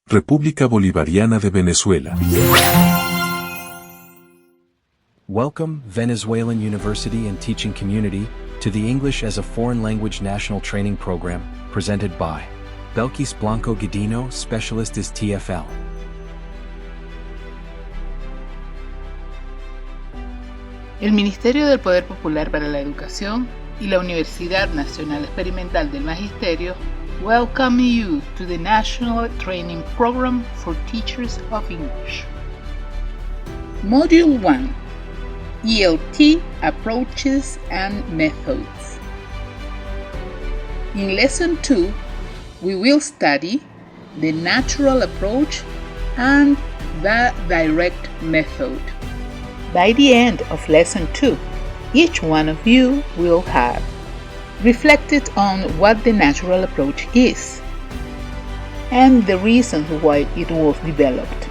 República Bolivariana de Venezuela. Welcome, Venezuelan University and Teaching Community, to the English as a Foreign Language National Training Program, presented by Belkis Blanco Gudiño TEFL. El Ministerio del Poder Popular para la Educación y la Universidad Nacional Experimental del Magisterio welcome you to the National Training Program for Teachers of English. Module 1. ELT Approaches and Methods. In Lesson 2, we will study the natural approach and the direct method. By the end of Lesson 2, each one of you will have reflected on what the natural approach is and the reasons why it was developed,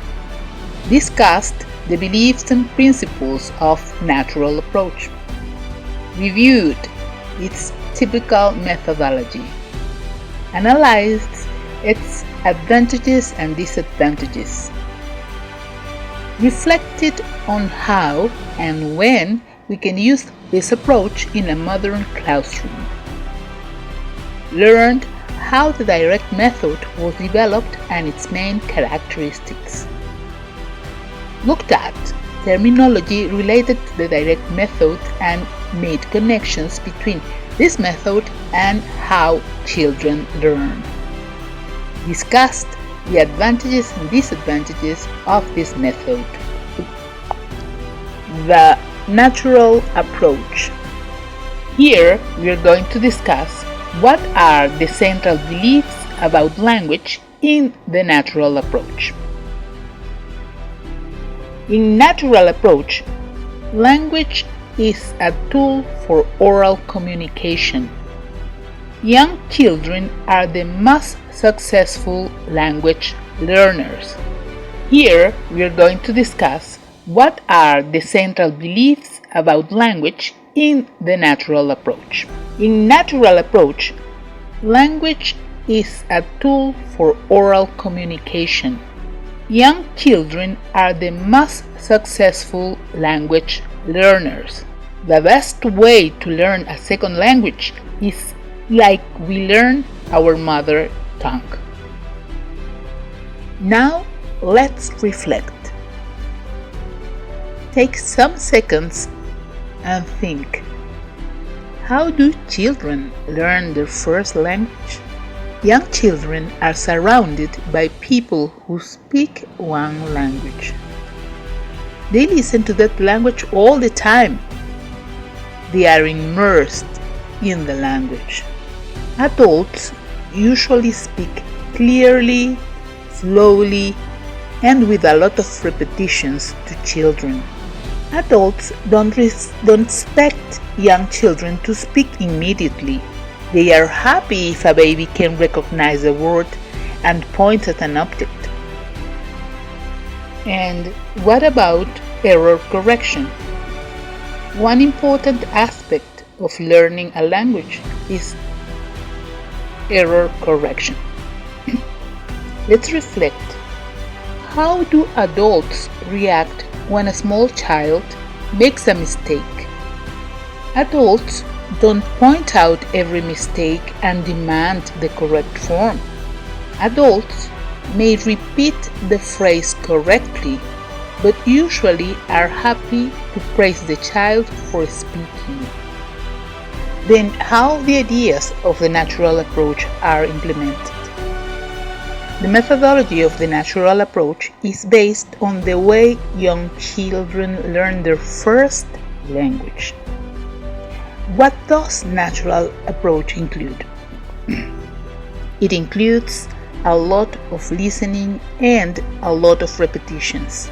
discussed the beliefs and principles of natural approach, reviewed its typical methodology, analyzed its advantages and disadvantages, reflected on how and when we can use this approach in a modern classroom, learned how the direct method was developed and its main characteristics, looked at terminology related to the direct method and made connections between this method and how children learn, discussed the advantages and disadvantages of this method. The natural approach. Here we are going to discuss what are the central beliefs about language in the natural approach. In natural approach, language is a tool for oral communication. Young children are the most successful language learners. Here we are going to discuss what are the central beliefs about language in the natural approach. In natural approach, language is a tool for oral communication. Young children are the most successful language learners. The best way to learn a second language is like we learn our mother tongue. Now let's reflect. Take some seconds and think. How do children learn their first language? Young children are surrounded by people who speak one language. They listen to that language all the time. They are immersed in the language. Adults usually speak clearly, slowly, and with a lot of repetitions to children. Adults don't expect young children to speak immediately. They are happy if a baby can recognize a word and point at an object. And what about error correction? One important aspect of learning a language is error correction. Let's reflect. How do adults react when a small child makes a mistake? Adults don't point out every mistake and demand the correct form. Adults may repeat the phrase correctly, but usually are happy to praise the child for speaking. Then how the ideas of the natural approach are implemented? The methodology of the natural approach is based on the way young children learn their first language. What does natural approach include? It includes a lot of listening and a lot of repetitions.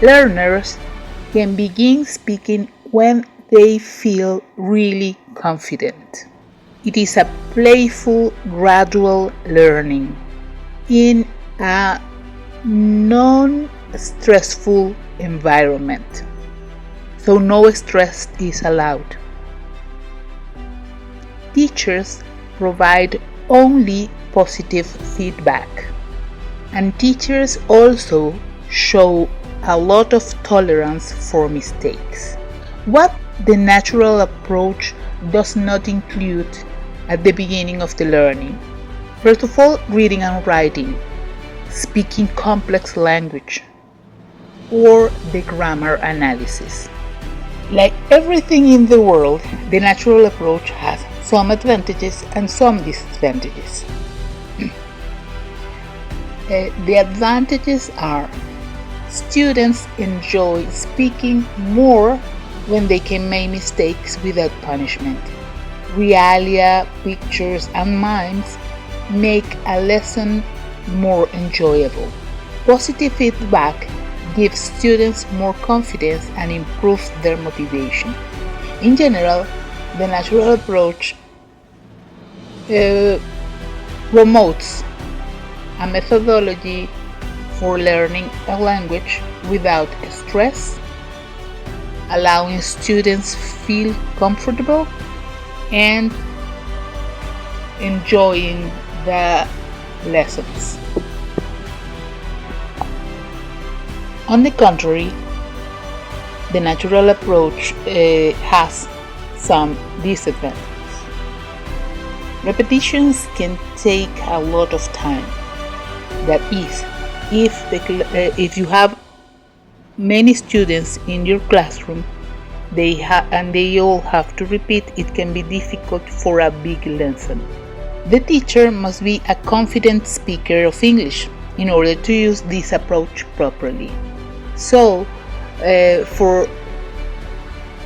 Learners can begin speaking when they feel really confident. It is a playful, gradual learning in a non-stressful environment, so no stress is allowed. Teachers provide only positive feedback. And teachers also show a lot of tolerance for mistakes. What the natural approach does not include at the beginning of the learning. First of all, reading and writing, speaking complex language, or the grammar analysis. Like everything in the world, the natural approach has some advantages and some disadvantages. The advantages are students enjoy speaking more when they can make mistakes without punishment. Realia, pictures, and mimes make a lesson more enjoyable. Positive feedback gives students more confidence and improves their motivation. In general, the natural approach promotes a methodology for learning a language without stress, allowing students feel comfortable and enjoying the lessons. On the contrary, the natural approach has some disadvantages. Repetitions can take a lot of time. That is, if you have many students in your classroom, and they all have to repeat, it can be difficult for a big lesson. The teacher must be a confident speaker of English in order to use this approach properly. So, for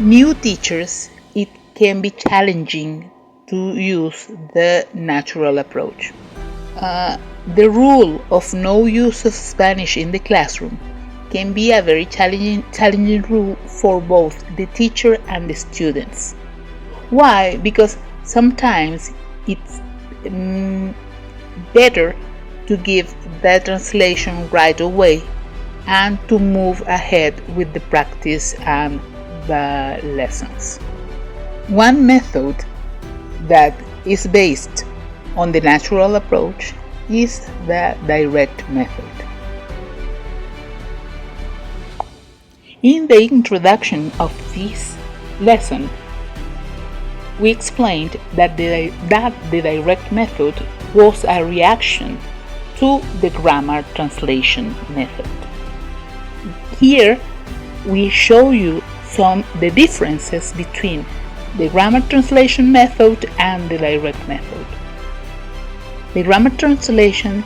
new teachers, it can be challenging to use the natural approach. The rule of no use of Spanish in the classroom can be a very challenging rule for both the teacher and the students. Why? Because sometimes it's better to give the translation right away and to move ahead with the practice and the lessons. One method that is based on the natural approach is the direct method. In the introduction of this lesson, we explained that the direct method was a reaction to the grammar translation method. Here we show you the differences between the grammar translation method and the direct method. The grammar translation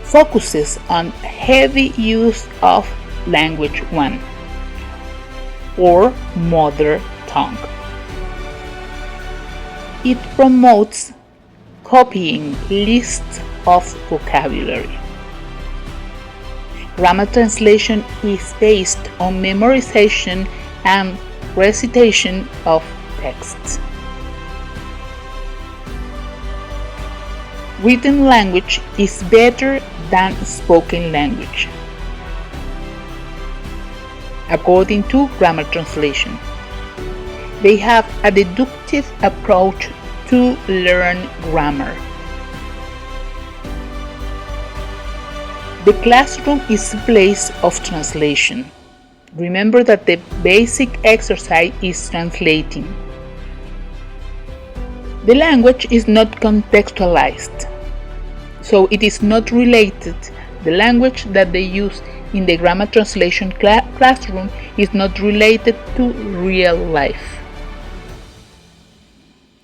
focuses on heavy use of language 1 or mother tongue. It promotes copying lists of vocabulary. Grammar translation is based on memorization and recitation of texts. Written language is better than spoken language, according to grammar translation. They have a deductive approach to learn grammar. The classroom is a place of translation. Remember that the basic exercise is translating. The language is not contextualized, so it is not related. The language that they use in the grammar translation classroom is not related to real life.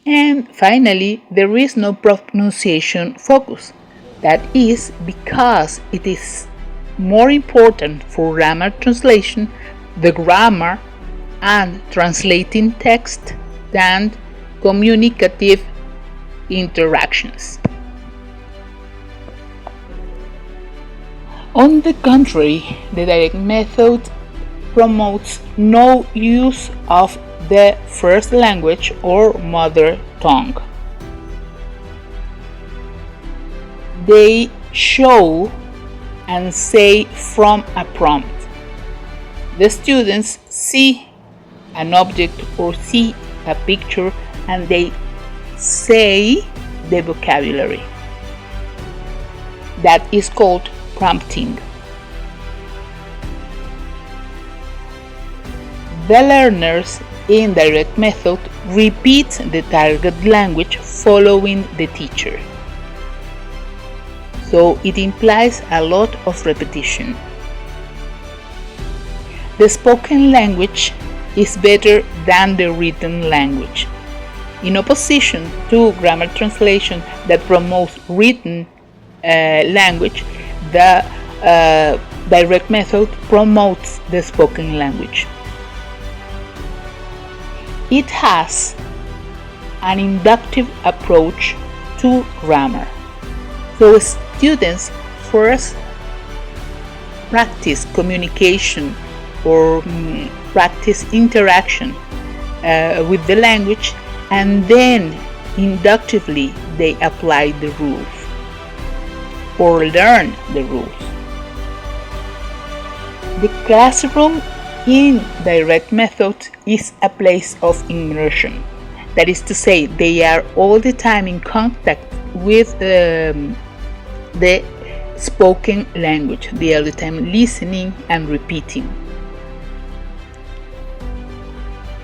And finally, there is no pronunciation focus. That is because it is more important for grammar translation, the grammar and translating text than communicative interactions. On the contrary, the direct method promotes no use of the first language or mother tongue. They show and say from a prompt. The students see an object or see a picture and they say the vocabulary. that is called prompting. The learners in direct method repeat the target language following the teacher. So it implies a lot of repetition. The spoken language is better than the written language. In opposition to grammar translation that promotes written language, the direct method promotes the spoken language. It has an inductive approach to grammar. So students first practice communication or practice interaction with the language, and then inductively they apply the rules or learn the rules. The classroom in direct method is a place of immersion. That is to say, they are all the time in contact with the spoken language. They are all the time listening and repeating,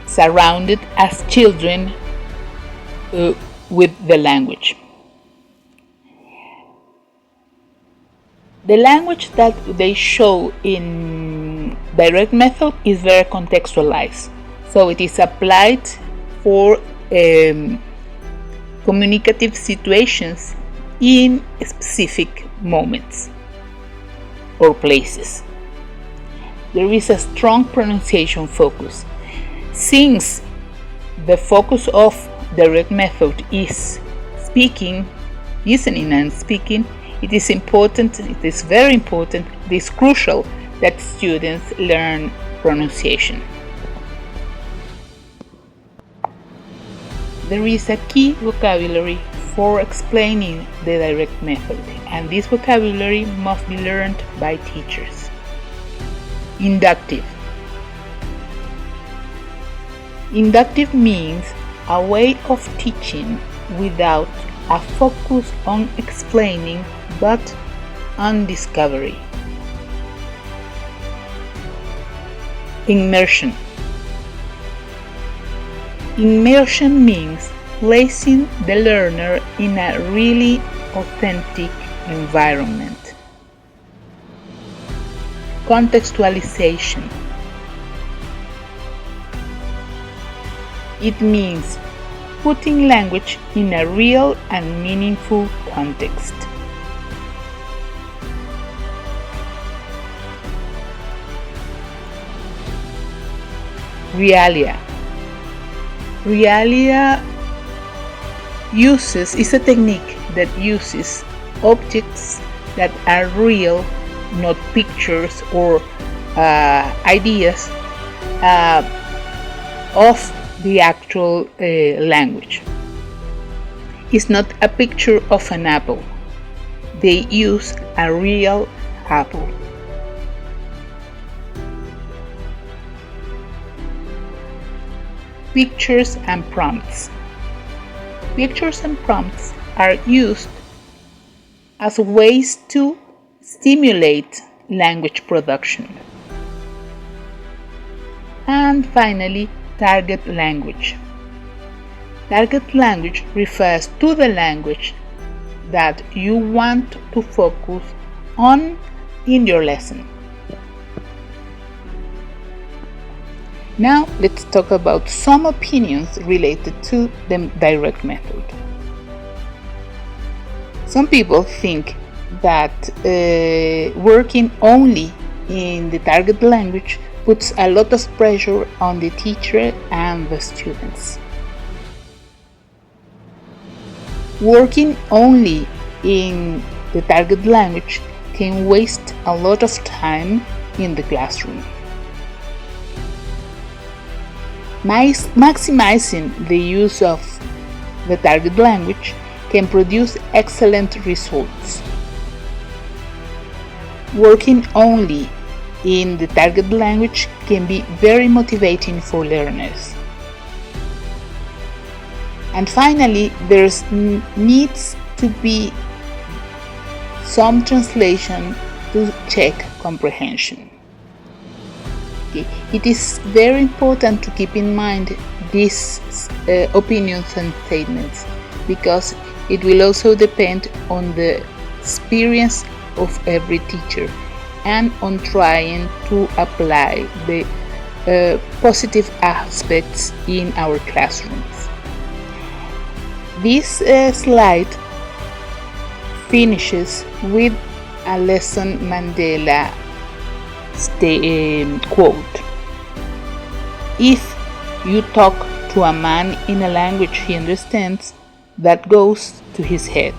surrounded as children with the language. The language that they show in direct method is very contextualized, so it is applied for communicative situations in specific moments or places. There is a strong pronunciation focus. Since the focus of direct method is speaking, listening and speaking, it is very important, it is crucial that students learn pronunciation. There is a key vocabulary for explaining the direct method, and this vocabulary must be learned by teachers. Inductive. Inductive means a way of teaching without a focus on explaining but on discovery. Immersion. Immersion means placing the learner in a really authentic environment. Contextualization. It means putting language in a real and meaningful context. Realia. Realia is a technique that uses objects that are real, not pictures or ideas of the actual language. It's not a picture of an apple. They use a real apple. Pictures and prompts. Pictures and prompts are used as ways to stimulate language production. And finally, target language. Target language refers to the language that you want to focus on in your lesson. Now let's talk about some opinions related to the direct method. Some people think that working only in the target language puts a lot of pressure on the teacher and the students. Working only in the target language can waste a lot of time in the classroom. Maximizing the use of the target language can produce excellent results. Working only in the target language can be very motivating for learners. And finally, there needs to be some translation to check comprehension. Okay. It is very important to keep in mind these opinions and statements, because it will also depend on the experience of every teacher and on trying to apply the positive aspects in our classrooms. This slide finishes with a Nelson Mandela quote. If you talk to a man in a language he understands, that goes to his head.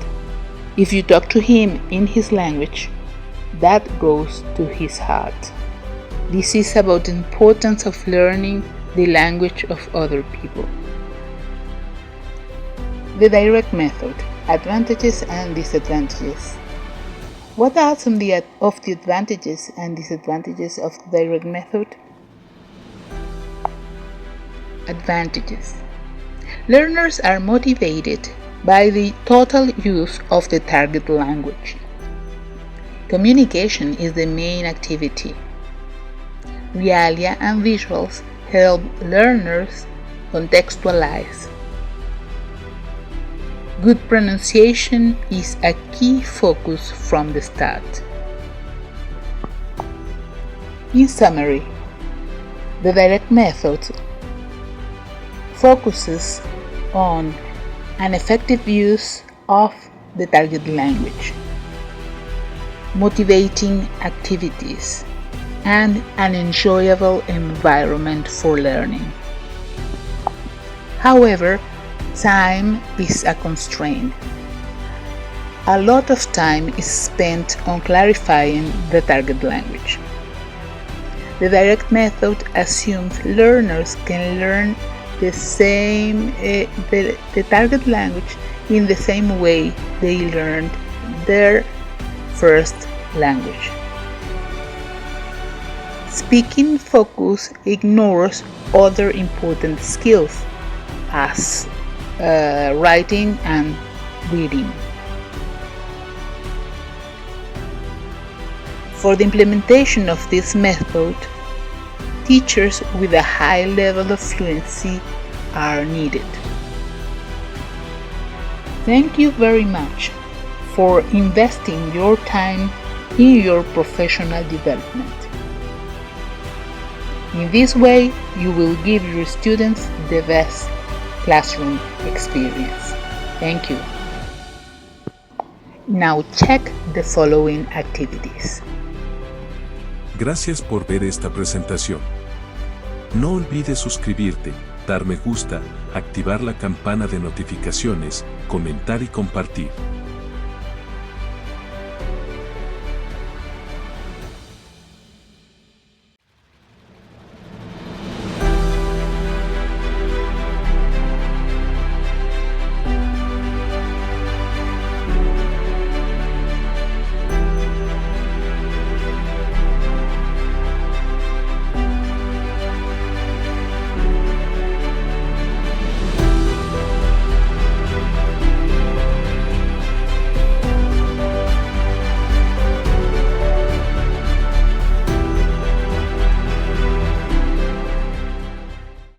If you talk to him in his language, that goes to his heart. This is about the importance of learning the language of other people. The direct method, advantages and disadvantages. What are some of the advantages and disadvantages of the direct method? Advantages. Learners are motivated by the total use of the target language. Communication is the main activity. Realia and visuals help learners contextualize. Good pronunciation is a key focus from the start. In summary, the direct method focuses on an effective use of the target language, motivating activities, and an enjoyable environment for learning. However, time is a constraint. A lot of time is spent on clarifying the target language. The direct method assumes learners can learn the target language in the same way they learned their first language. Speaking focus ignores other important skills as writing and reading. For the implementation of this method, teachers with a high level of fluency are needed. Thank you very much for investing your time in your professional development. In this way, you will give your students the best classroom experience. Thank you. Now check the following activities. Gracias por ver esta presentación. No olvides suscribirte, dar me gusta, activar la campana de notificaciones, comentar y compartir.